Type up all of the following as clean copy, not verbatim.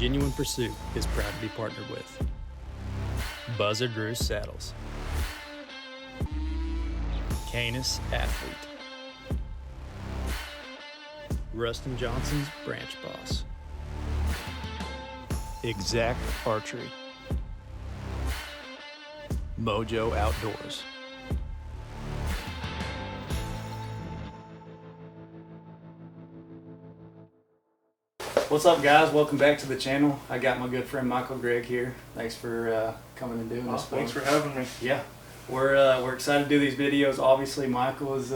Genuine Pursuit is proud to be partnered with Buzzard Roost Saddles, CANIS Athlete, Rustin Johnson's Branch Boss, Exact Archery, MOJO Outdoors. What's up, guys? Welcome back to the channel. I got my good friend Micheal Grigg'S here. Thanks for coming and doing this. Thanks for having me. Yeah, we're excited to do these videos. Obviously, Micheal is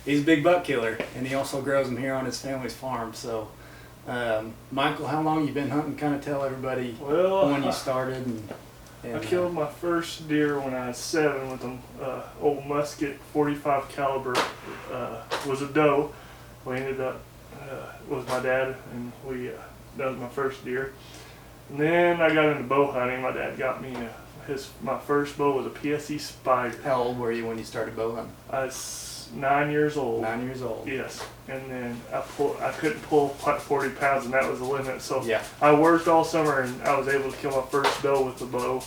he's a big buck killer, and he also grows them here on his family's farm. So, Micheal, how long you been hunting? Kind of tell everybody when you started. And I killed my first deer when I was 7 with an old musket, 45 caliber. Was a doe. We ended up was my dad, and that was my first deer. And then I got into bow hunting. My dad got me my first bow was a PSE Spider. How old were you when you started bow hunting? I was 9 years old. 9 years old. Yes. And then I couldn't pull 40 pounds, and that was the limit. So yeah. I worked all summer, and I was able to kill my first doe with the bow,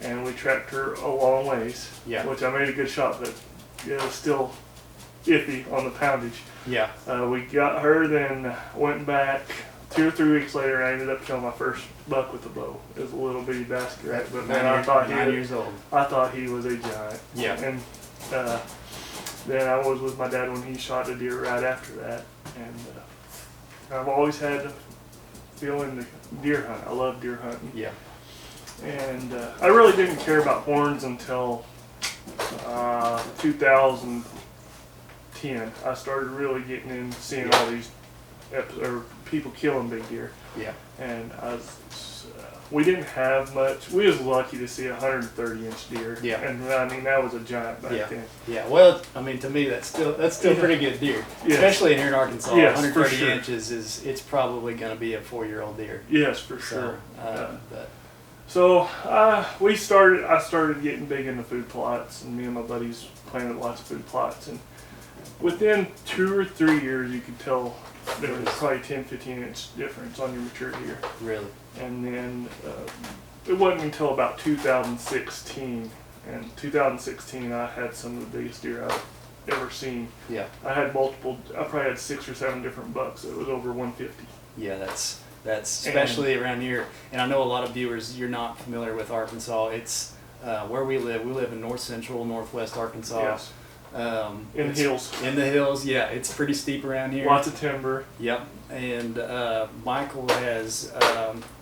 and we tracked her a long ways. Yeah. Which I made a good shot, but it was still iffy on the poundage. Yeah. We got her, then went back 2 or 3 weeks later. I ended up killing my first buck with the bow. It was a little bitty basket rat, but man, I thought 9 years old. I thought he was a giant. Yeah. And then I was with my dad when he shot a deer right after that, and I've always had a feeling to deer hunt. I love deer hunting. Yeah. And I really didn't care about horns until 2010. I started really getting in, seeing all these people killing big deer. Yeah. And we didn't have much. We was lucky to see a 130-inch deer. Yeah. And I mean, that was a giant back then. Yeah. Well, I mean, to me, that's still pretty good deer, especially here in Arkansas. Yes, 130 sure. inches it's probably going to be a 4-year-old deer. Yes, for sure. So, I started getting big into food plots, and me and my buddies planted lots of food plots, and within 2 or 3 years, you could tell there was probably 10-15 inch difference on your mature deer. Really? And then it wasn't until about 2016. And 2016, I had some of the biggest deer I've ever seen. Yeah. I had multiple. I probably had 6 or 7 different bucks. It was over 150. Yeah, that's especially around here. And I know a lot of viewers, you're not familiar with Arkansas. It's where we live. We live in north central, northwest Arkansas. Yes. In the hills. In the hills, yeah. It's pretty steep around here. Lots of timber. Yep. And Micheal has,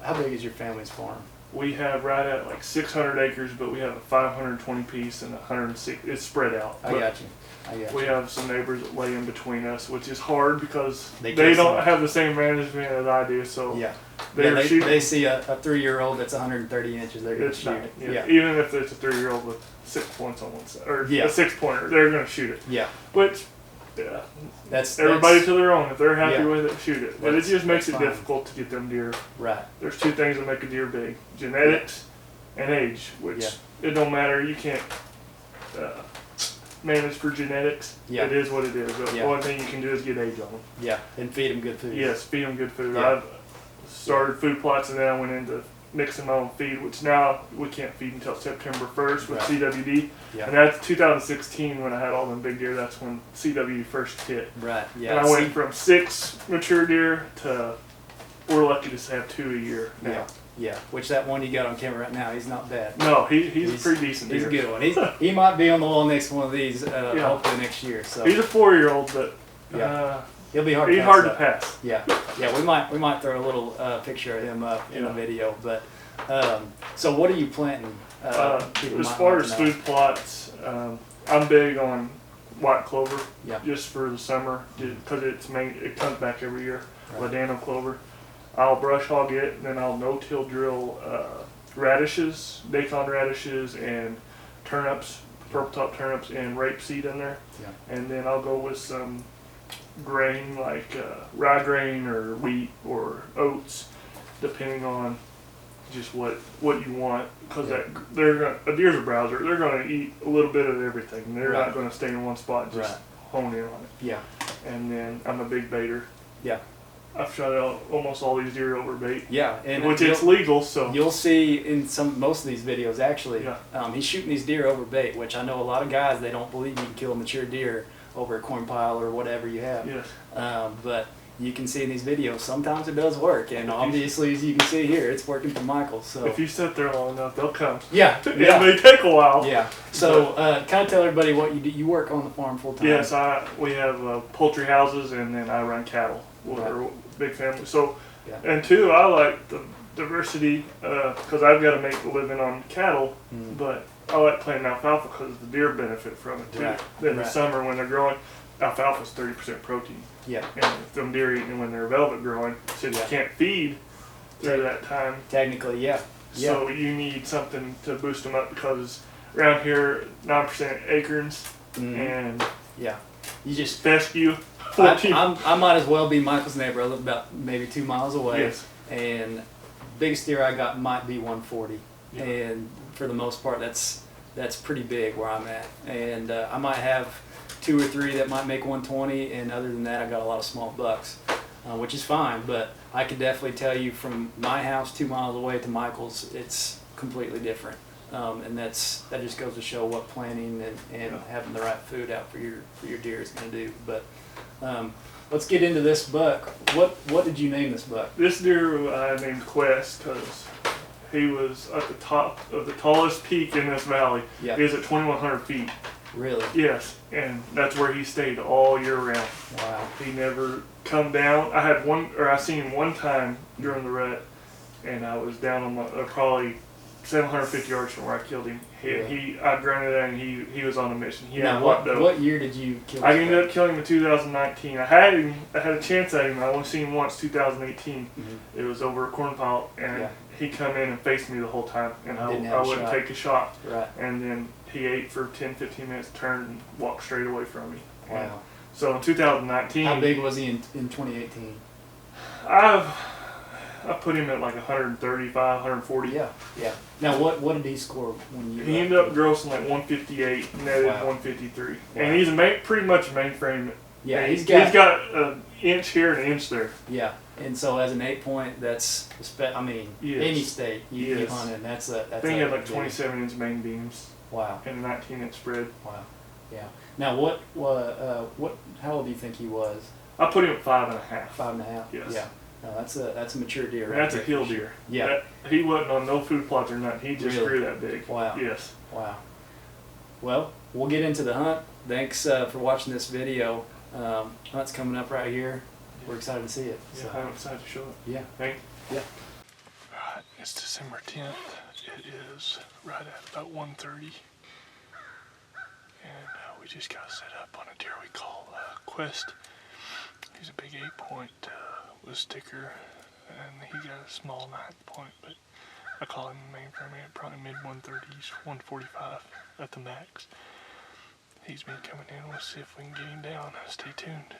how big is your family's farm? We have right at like 600 acres, but we have a 520 piece and 106. It's spread out. I got you. We have some neighbors that lay in between us, which is hard because they don't have the same management as I do. So yeah. They see a 3-year-old that's 130 inches, they're going to shoot it. Yeah. Even if it's a 3-year-old with 6 points on one side, or a 6-pointer, they're going to shoot it. Yeah. Which, that's everybody to their own. If they're happy with it, shoot it. But it just makes it difficult to get them deer. Right. There's 2 things that make a deer big: genetics and age. Which it don't matter. You can't manage for genetics. Yeah. It is what it is. The only thing you can do is get age on them. Yeah, and feed them good food. Yes, feed them good food. Yeah. I've started food plots, and then I went into mixing my own feed, which now we can't feed until September 1st with CWD. Yeah. And that's 2016 when I had all them big deer. That's when CWD first hit. Right. Yeah. And I went from 6 mature deer to we're lucky to have 2 a year now. Yeah. Yeah. Which that one you got on camera right now, he's not bad. No, he's a pretty decent deer. He's a good one. He might be on the wall next one of these hopefully next year. So he's a 4-year-old, but he'll be hard. He's hard to pass. Yeah, yeah. We might throw a little picture of him up in the video. But so what are you planting? As far as food plots, I'm big on white clover. Yeah. Just for the summer, because it comes back every year. Right. Ladano clover. I'll brush hog it, and then I'll no-till drill radishes, daikon radishes, and turnips, purple top turnips, and rapeseed in there. Yeah. And then I'll go with some grain like rye grain or wheat or oats, depending on just what you want. Because a deer's a browser. They're going to eat a little bit of everything. They're not going to stay in one spot and just hone in on it. Yeah. And then I'm a big baiter. Yeah. I've shot out almost all these deer over bait. Yeah, and which it's legal, so you'll see in most of these videos actually. Yeah. He's shooting these deer over bait, which I know a lot of guys, they don't believe you can kill a mature deer over a corn pile or whatever you have. Yes. But you can see in these videos sometimes it does work, and obviously as you can see here, it's working for Michael. So if you sit there long enough, they'll come. Yeah. It may take a while. Yeah. So kind of tell everybody what you do. You work on the farm full time. Yes, we have poultry houses, and then I run cattle. We're a big family. So, and two, I like the diversity because I've got to make a living on cattle, but I like planting alfalfa because the deer benefit from it too. Right. In the summer when they're growing, alfalfa is 30% protein. Yeah. And if them deer eating when they're velvet growing, since you can't feed through that time. Technically, yeah. So you need something to boost them up because around here, 9% acorns and you just fescue. I might as well be Michael's neighbor. I live about maybe 2 miles away. Yes. And biggest deer I got might be 140. Yeah. And for the most part, that's pretty big where I'm at. And I might have 2 or 3 that might make 120, and other than that, I got a lot of small bucks, which is fine. But I could definitely tell you from my house 2 miles away to Michael's, it's completely different. And that just goes to show what planting and having the right food out for your deer is going to do. But let's get into this buck. What did you name this buck? This deer I named Quest because he was at the top of the tallest peak in this valley. Yeah. He was at 2,100 feet. Really? Yes, and that's where he stayed all year round. Wow. He never come down. I seen him one time during the rut, and I was down on probably 750 yards from where I killed him. I grunted at him, and he was on a mission. What year did you kill him? I ended up killing him in 2019. I had a chance at him. I only seen him once, 2018. It was over a corn pile, and he come in and faced me the whole time, and I wouldn't take a shot. Right. And then he ate for 10-15 minutes, turned and walked straight away from me. Wow. And so in 2019. How big was he in 2018? I put him at like 135, 140. Yeah. Now what did he score when you? He ended up grossing like 158, netted 153, and he's pretty much a mainframe. Yeah, he's got an inch here and an inch there. Yeah, and so as an 8-point, that's any state you hunt in, that's a. I think he had like 27-inch main beams. Wow. And a 19-inch spread. Wow. Yeah. Now how old do you think he was? I put him at 5.5. 5.5. Yes. Yeah. No, that's a mature deer. Right That's there. a hill deer. Yeah. He wasn't on no food plots or nothing. He just grew that big. Wow. Yes. Wow. Well, we'll get into the hunt. Thanks for watching this video. Hunt's coming up right here. We're excited to see it. Yeah, I'm excited to show it. Yeah. Thanks. Yeah. Alright, it's December 10th. It is right at about 1:30. And we just got set up on a deer we call Quest. He's a big 8-point with a sticker, and he got a small 9-point, but I call him mainframe at probably mid-130s, 145 at the max. He's been coming in. We'll see if we can get him down. Stay tuned.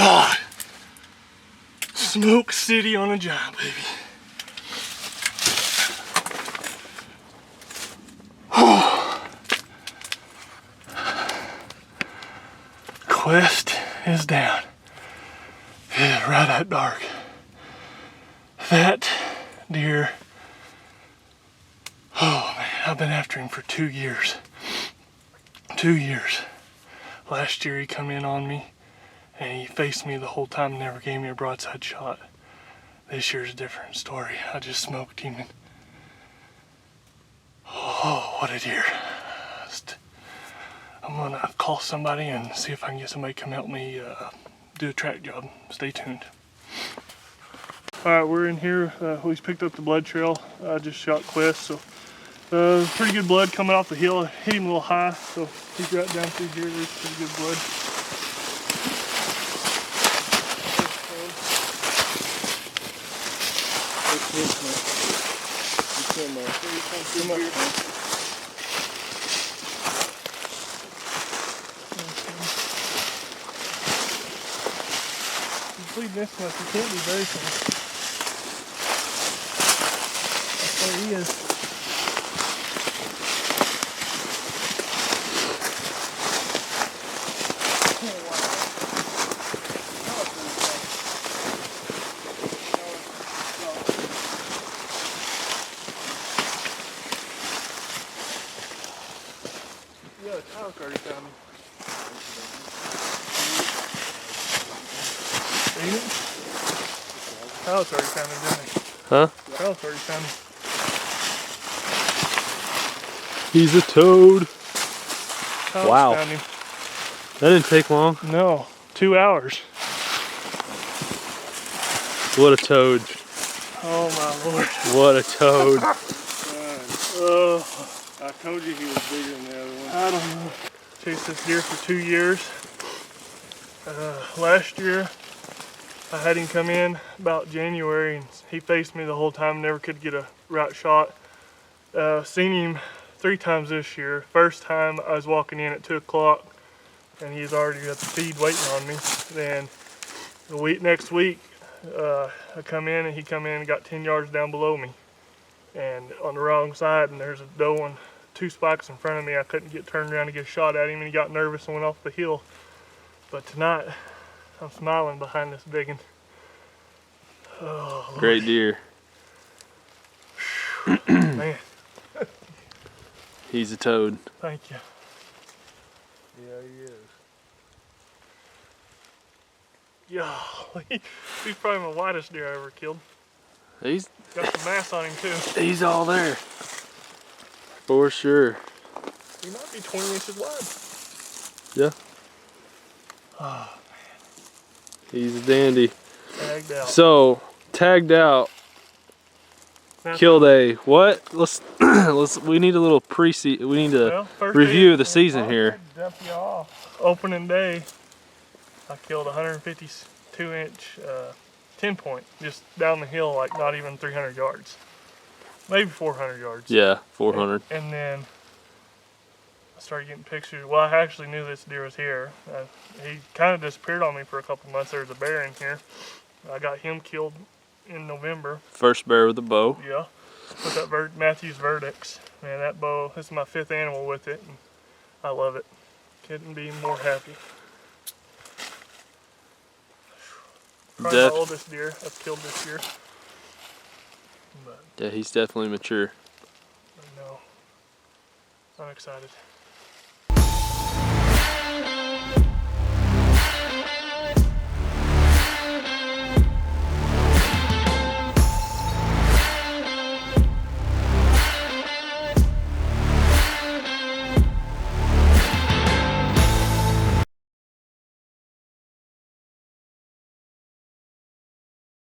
Ah, Smoke City on a job, baby. Quest is down. It is right at dark. That deer, oh man, I've been after him for 2 years. 2 years. Last year he come in on me and he faced me the whole time, never gave me a broadside shot. This year's a different story. I just smoked him and oh, what a deer. I'm gonna call somebody and see if I can get somebody to come help me do a track job. Stay tuned. Alright, we're in here. We just picked up the blood trail. I just shot Quest, so pretty good blood coming off the hill. I hit him a little high, so he's right down through here. There's pretty good blood. He's bleeding this much, he can't be very fast. There he is. Yeah, the Tyler's already found me. Seen it? Tyler's already found me, didn't he? Huh? Tyler's already found me. He's a toad. Tyler's Wow. found him. That didn't take long. No, 2 hours. What a toad. Oh my lord. What a toad. I told you he was bigger than the other one. I don't know. Chased this deer for 2 years. Last year, I had him come in about January and he faced me the whole time, never could get a right shot. Seen him 3 times this year. First time I was walking in at 2 o'clock and he's already at the feed waiting on me. Then the next week, I come in and he come in and got 10 yards down below me and on the wrong side, and there's a doe on 2 spikes in front of me. I couldn't get turned around to get a shot at him and he got nervous and went off the hill. But tonight, I'm smiling behind this biggin. Oh, Great deer. man, He's a toad. thank you. Yeah, he is. Golly, he's probably my whitest deer I ever killed. He's Got some mass on him too. he's all there. For sure. He might be 20 inches wide. Yeah. Oh, He's a dandy. tagged out. So, tagged out. Now, Killed a what? Let's we need a little we need to well, first review day, the season here. Dump you off. Opening day, I killed a 152-inch 10-point just down the hill, like not even 300 yards, maybe 400 yards. Yeah, 400. And then I started getting pictures. Well, I actually knew this deer was here. He kind of disappeared on me for a couple months. There was a bear in here. I got him killed in November. First bear with a bow. Yeah, with that Matthews Verdicts. Man, that bow, this is my 5th animal with it, and I love it. Couldn't be more happy. Probably the oldest deer I've killed this year. But Yeah, he's definitely mature. no, I'm excited.